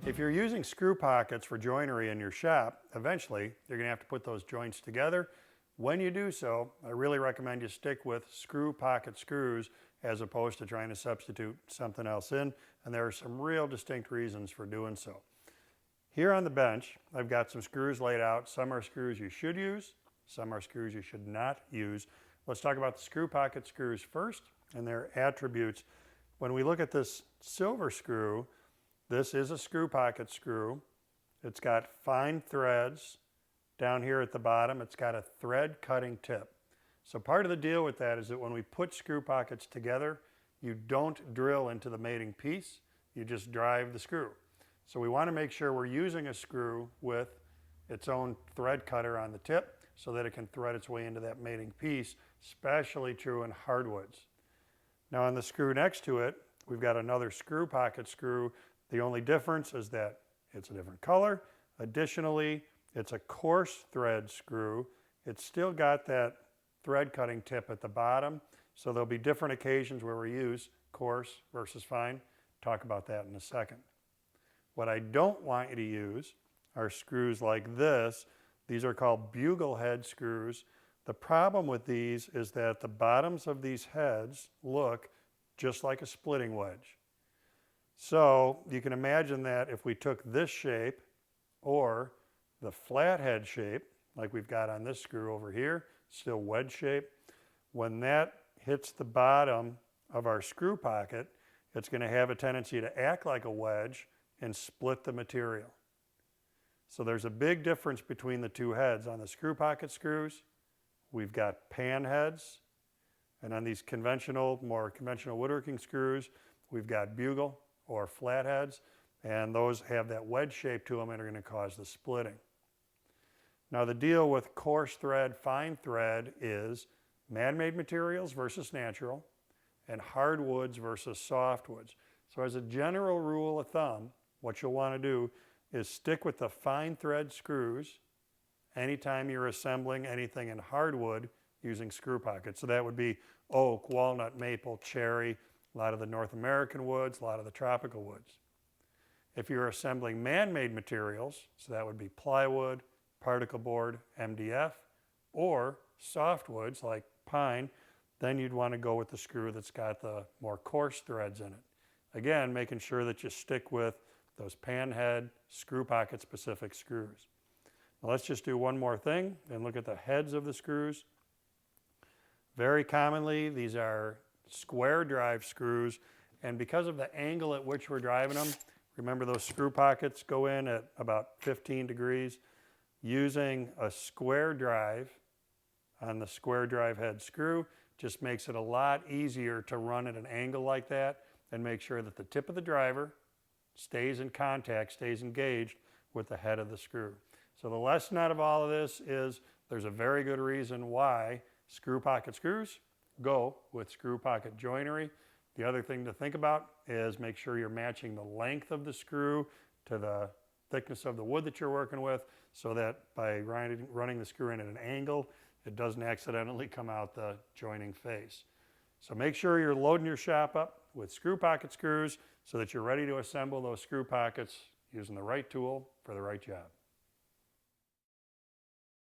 If you're using screw pockets for joinery in your shop, eventually you're going to have to put those joints together. When you do so, I really recommend you stick with screw pocket screws as opposed to trying to substitute something else in, and there are some real distinct reasons for doing so. Here on the bench, I've got some screws laid out. Some are screws you should use, some are screws you should not use. Let's talk about the screw pocket screws first and their attributes. When we look at this silver screw, this is a screw pocket screw. It's got fine threads. Down here at the bottom, it's got a thread cutting tip. So part of the deal with that is that when we put screw pockets together, you don't drill into the mating piece, you just drive the screw. So we want to make sure we're using a screw with its own thread cutter on the tip so that it can thread its way into that mating piece, especially true in hardwoods. Now on the screw next to it, we've got another screw pocket screw. The only difference is that it's a different color. Additionally, it's a coarse thread screw. It's still got that thread cutting tip at the bottom, so there'll be different occasions where we use coarse versus fine. Talk about that in a second. What I don't want you to use are screws like this. These are called bugle head screws. The problem with these is that the bottoms of these heads look just like a splitting wedge. So you can imagine that if we took this shape or the flathead shape, like we've got on this screw over here, still wedge shape, when that hits the bottom of our screw pocket, it's going to have a tendency to act like a wedge and split the material. So there's a big difference between the two heads. On the screw pocket screws, we've got pan heads, and on these more conventional woodworking screws, we've got bugle or flatheads, and those have that wedge shape to them and are going to cause the splitting. Now the deal with coarse thread, fine thread is man-made materials versus natural, and hardwoods versus softwoods. So as a general rule of thumb, what you'll want to do is stick with the fine thread screws anytime you're assembling anything in hardwood using screw pockets. So that would be oak, walnut, maple, cherry, a lot of the North American woods, a lot of the tropical woods. If you're assembling man-made materials, so that would be plywood, particle board, MDF, or softwoods like pine, then you'd want to go with the screw that's got the more coarse threads in it. Again, making sure that you stick with those pan head, screw pocket specific screws. Now let's just do one more thing and look at the heads of the screws. Very commonly, these are square drive screws, and because of the angle at which we're driving them, remember those screw pockets go in at about 15 degrees. Using a square drive on the square drive head screw just makes it a lot easier to run at an angle like that and make sure that the tip of the driver stays in contact, stays engaged with the head of the screw. So the lesson out of all of this is there's a very good reason why screw pocket screws go with screw pocket joinery. The other thing to think about is make sure you're matching the length of the screw to the thickness of the wood that you're working with, so that by running the screw in at an angle, it doesn't accidentally come out the joining face. So make sure you're loading your shop up with screw pocket screws so that you're ready to assemble those screw pockets using the right tool for the right job.